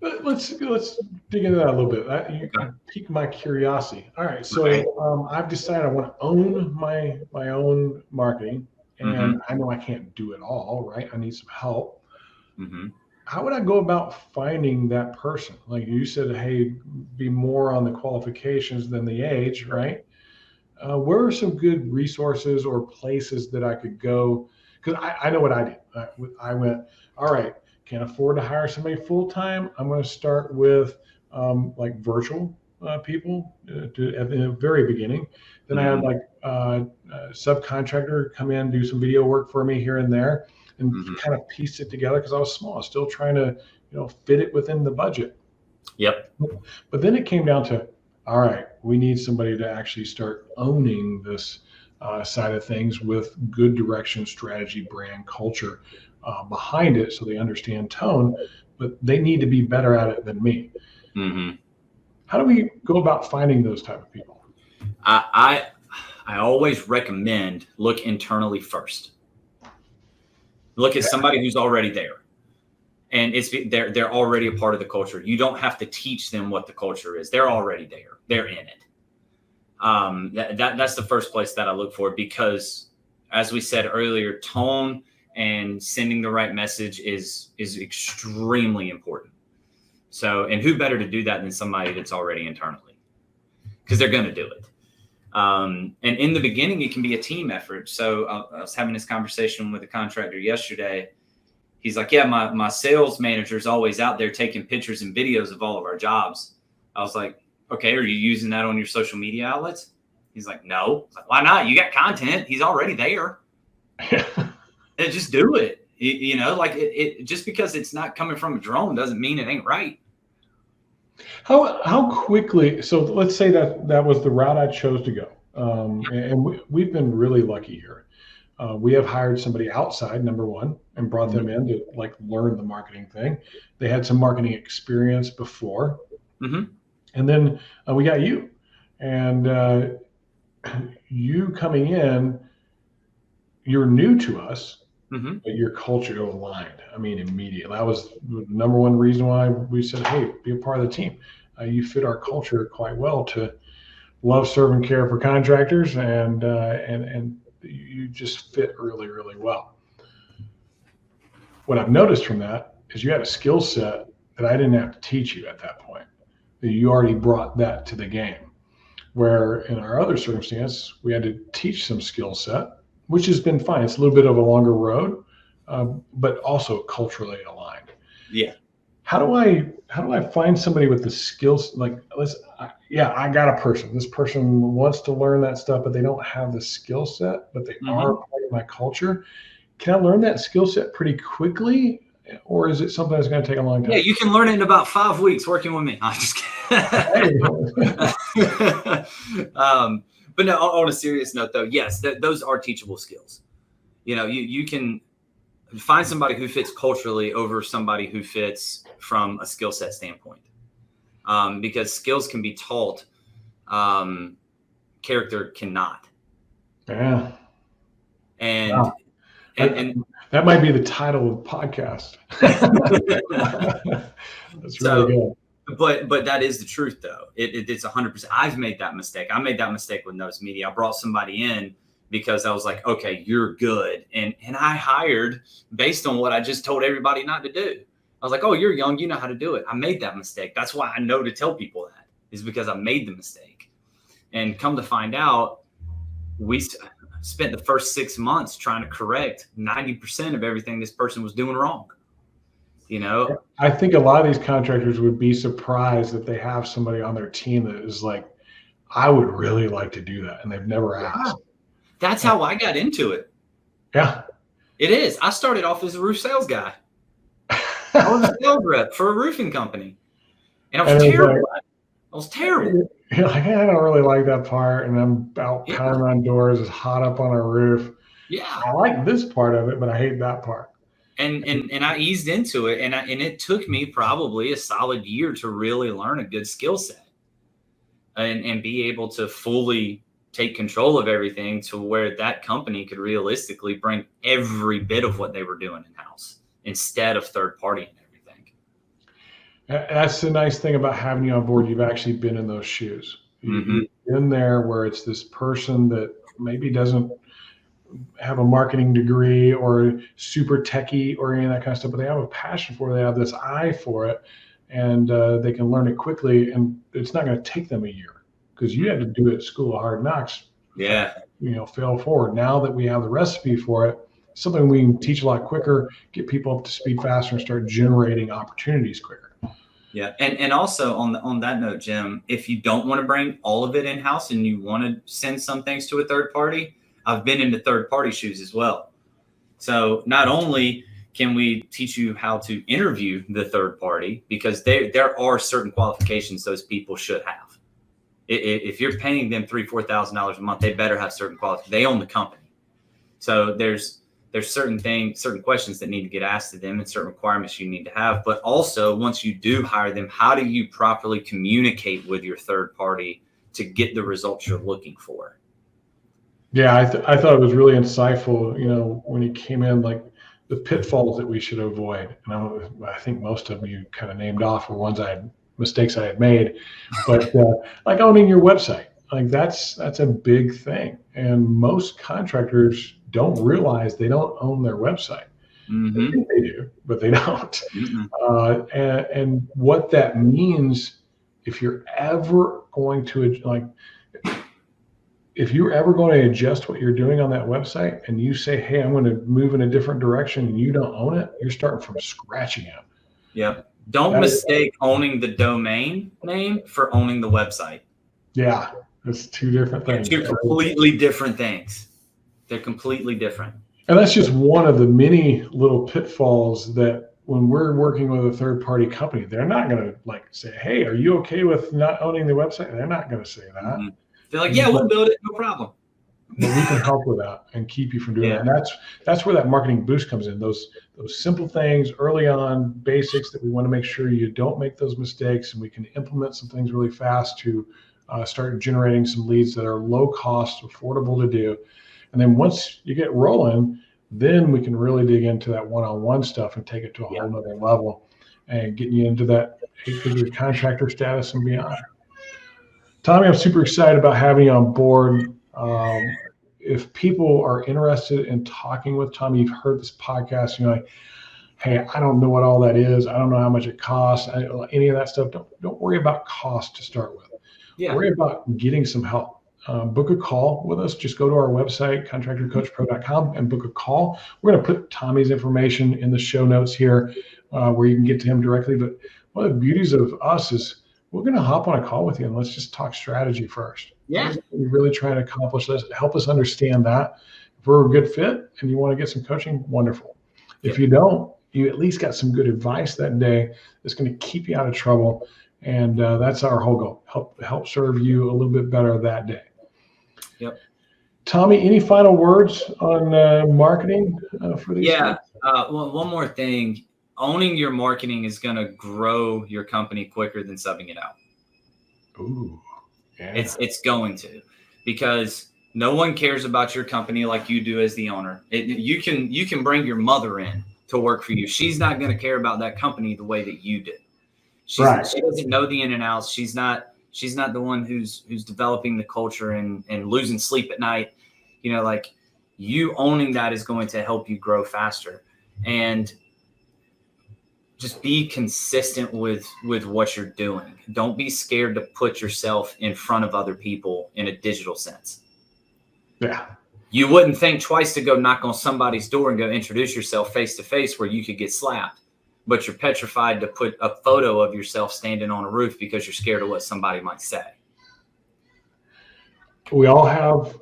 But let's dig into that a little bit. You piqued my curiosity. All right, so I've decided I want to own my own marketing, and I know I can't do it all. Right, I need some help. Mm-hmm. How would I go about finding that person? Like you said, hey, be more on the qualifications than the age, right? Where are some good resources or places that I could go? Because I know what I did. I went, all right, can't afford to hire somebody full time. I'm going to start with like virtual people at the very beginning. Then I had like a subcontractor come in, do some video work for me here and there, and kind of piece it together because I was small, still trying to fit it within the budget. Yep. But then it came down to, all right, we need somebody to actually start owning this side of things with good direction, strategy, brand, culture behind it, so they understand tone, but they need to be better at it than me. Mm-hmm. How do we go about finding those type of people? I always recommend look internally first. Look at somebody who's already there. And they're already a part of the culture. You don't have to teach them what the culture is. They're already there. They're in it. That's the first place that I look for, because as we said earlier, tone and sending the right message is extremely important. So, and who better to do that than somebody that's already internally, because they're going to do it. And in the beginning, it can be a team effort. So I was having this conversation with a contractor yesterday. He's like, yeah, my sales manager is always out there taking pictures and videos of all of our jobs. I was like, okay, are you using that on your social media outlets? He's like, no. I was like, why not? You got content. He's already there. And just do it. Like it just because it's not coming from a drone doesn't mean it ain't right. How quickly? So let's say that was the route I chose to go. And we've been really lucky here. We have hired somebody outside, number one, and brought them in to like learn the marketing thing. They had some marketing experience before. Mm-hmm. And then we got you, and you coming in, you're new to us, but your culture aligned. I mean, immediately. That was the number one reason why we said, hey, be a part of the team. You fit our culture quite well to love, serve, and care for contractors, and you just fit really, really well. What I've noticed from that is you had a skill set that I didn't have to teach you at that point. You already brought that to the game, where in our other circumstance, we had to teach some skill set, which has been fine. It's a little bit of a longer road, but also culturally aligned. Yeah. how do I find somebody with the skills? Like, I got a person. This person wants to learn that stuff, but they don't have the skill set, but they are part of my culture. Can I learn that skill set pretty quickly, or is it something that's going to take a long time? Yeah, you can learn it in about 5 weeks working with me. I'm just kidding. But no, on a serious note, though, yes, those are teachable skills. You can find somebody who fits culturally over somebody who fits from a skill set standpoint, because skills can be taught, character cannot. Yeah. And, wow. and that might be the title of the podcast. That's really good. But that is the truth, though. It's 100%. I've made that mistake. I made that mistake with Notice Media. I brought somebody in because I was like, okay, you're good. And I hired based on what I just told everybody not to do. I was like, oh, you're young. You know how to do it. I made that mistake. That's why I know to tell people that, is because I made the mistake. And come to find out, we spent the first 6 months trying to correct 90% of everything this person was doing wrong. I think a lot of these contractors would be surprised that they have somebody on their team that is like, I would really like to do that. And they've never asked. That's how I got into it. Yeah. It is. I started off as a roof sales guy. I was a sales rep for a roofing company. And I was terrible. I was terrible. You're like, I don't really like that part. And I'm out pounding on doors. It's hot up on a roof. Yeah. I like this part of it, but I hate that part. And I eased into it. And it took me probably a solid year to really learn a good skill set and be able to fully take control of everything to where that company could realistically bring every bit of what they were doing in-house instead of third party and everything. That's the nice thing about having you on board. You've actually been in those shoes. Mm-hmm. You've been there where it's this person that maybe doesn't have a marketing degree or super techie or any of that kind of stuff, but they have a passion for it. They have this eye for it, and they can learn it quickly. And it's not going to take them a year, because you had to do it at School of Hard Knocks. Yeah. Fail forward. Now that we have the recipe for it, something we can teach a lot quicker, get people up to speed faster, and start generating opportunities quicker. Yeah. And also on that note, Jim, if you don't want to bring all of it in-house and you want to send some things to a third party, I've been into third party shoes as well. So not only can we teach you how to interview the third party, because there are certain qualifications those people should have. If you're paying them $3,000-$4,000 a month, they better have certain qualifications. They own the company. So there's certain questions that need to get asked of them and certain requirements you need to have. But also, once you do hire them, how do you properly communicate with your third party to get the results you're looking for? Yeah, I thought it was really insightful, when you came in, like the pitfalls that we should avoid. And I think most of them you kind of named off were mistakes I had made, but like owning your website, like that's a big thing. And most contractors don't realize they don't own their website. Mm-hmm. They think they do, but they don't. Mm-hmm. And what that means, if you're ever going to adjust what you're doing on that website, and you say, hey, I'm going to move in a different direction, and you don't own it, you're starting from scratch again. Yeah. Don't mistake owning the domain name for owning the website. Yeah. It's two different things. Two completely different things. They're completely different. And that's just one of the many little pitfalls that when we're working with a third party company, they're not going to say, hey, are you okay with not owning the website? They're not going to say that. Mm-hmm. They're like, yeah, we'll build it. No problem. But we can help with that and keep you from doing that. And that's where that marketing boost comes in. Those simple things early on, basics that we want to make sure you don't make those mistakes, and we can implement some things really fast to start generating some leads that are low cost, affordable to do. And then once you get rolling, then we can really dig into that one-on-one stuff and take it to a whole nother level and getting you into that 8-figure contractor status and beyond. Tommy, I'm super excited about having you on board. If people are interested in talking with Tommy, you've heard this podcast, you're like, hey, I don't know what all that is. I don't know how much it costs. Any of that stuff. Don't worry about cost to start with. Yeah. Worry about getting some help. Book a call with us. Just go to our website, ContractorCoachPRO.com, and book a call. We're going to put Tommy's information in the show notes here. where you can get to him directly. But one of the beauties of us is we're going to hop on a call with you and let's just talk strategy first. Yeah. We're really trying to accomplish this. Help us understand that. If we're a good fit and you want to get some coaching, wonderful. If you don't, you at least got some good advice that day that's going to keep you out of trouble. And that's our whole goal. Help serve you a little bit better that day. Yep. Tommy, any final words on marketing for these? Yeah. Well, one more thing. Owning your marketing is going to grow your company quicker than subbing it out. Ooh, yeah. It's going to, because no one cares about your company like you do as the owner. You can bring your mother in to work for you. She's not going to care about that company the way that you do. She doesn't know the in and outs. She's not the one who's developing the culture and losing sleep at night. Like, you owning that is going to help you grow faster. And just be consistent with what you're doing. Don't be scared to put yourself in front of other people in a digital sense. Yeah. You wouldn't think twice to go knock on somebody's door and go introduce yourself face to face where you could get slapped, but you're petrified to put a photo of yourself standing on a roof because you're scared of what somebody might say. We all have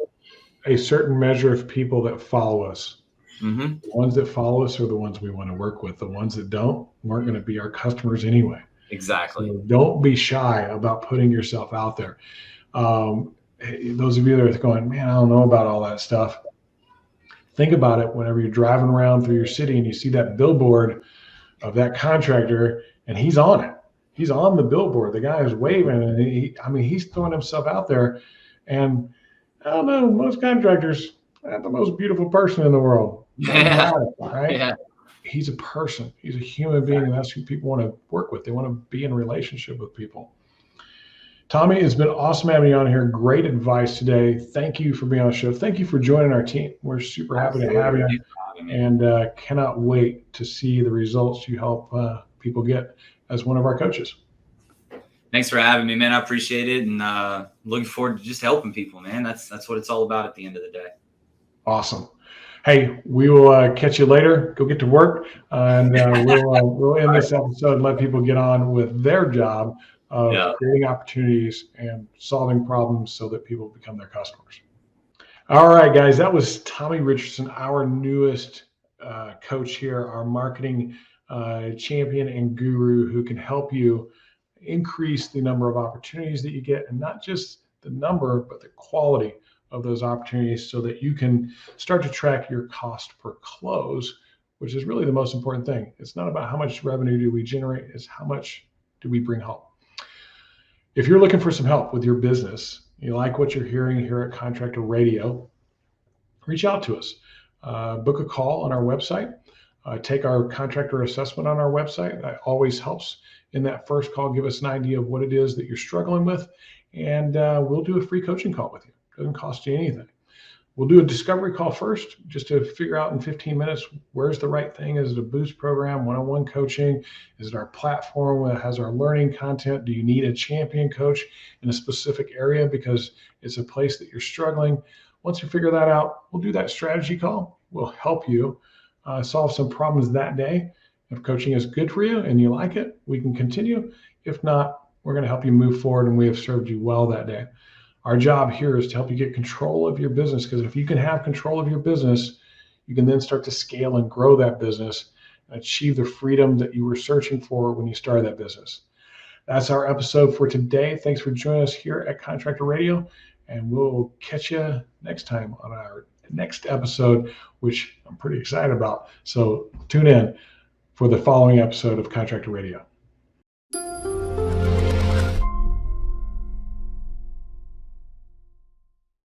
a certain measure of people that follow us. Mm-hmm. The ones that follow us are the ones we want to work with. The ones that don't aren't going to be our customers anyway. Exactly. So don't be shy about putting yourself out there. Those of you that are going, man, I don't know about all that stuff. Think about it whenever you're driving around through your city and you see that billboard of that contractor and he's on it. He's on the billboard. The guy is waving and he's throwing himself out there. And I don't know, most contractors are not the most beautiful person in the world. Yeah. Right? Yeah. He's a person. He's a human being, and that's who people want to work with. They want to be in a relationship with people. Tommy, it's been awesome having you on here. Great advice today. Thank you for being on the show. Thank you for joining our team. We're super happy to have you, and cannot wait to see the results you help people get as one of our coaches. Thanks for having me, man. I appreciate it, and looking forward to just helping people, man. That's what it's all about at the end of the day. Awesome. Hey, we will catch you later. Go get to work, and we'll end this episode and let people get on with their job of creating opportunities and solving problems so that people become their customers. All right, guys, that was Tommy Richardson, our newest coach here, our marketing champion and guru who can help you increase the number of opportunities that you get, and not just the number, but the quality of those opportunities, so that you can start to track your cost per close, which is really the most important thing. It's not about how much revenue do we generate, it's how much do we bring home. If you're looking for some help with your business, you like what you're hearing here at Contractor Radio, reach out to us. Book a call on our website. Take our contractor assessment on our website. That always helps. In that first call, give us an idea of what it is that you're struggling with, and we'll do a free coaching call with you. Doesn't cost you anything. We'll do a discovery call first, just to figure out in 15 minutes, where's the right thing? Is it a boost program, one-on-one coaching? Is it our platform that has our learning content? Do you need a champion coach in a specific area because it's a place that you're struggling? Once you figure that out, we'll do that strategy call. We'll help you solve some problems that day. If coaching is good for you and you like it, we can continue. If not, we're going to help you move forward, and we have served you well that day. Our job here is to help you get control of your business, because if you can have control of your business, you can then start to scale and grow that business and achieve the freedom that you were searching for when you started that business. That's our episode for today. Thanks for joining us here at Contractor Radio, and we'll catch you next time on our next episode, which I'm pretty excited about. So tune in for the following episode of Contractor Radio.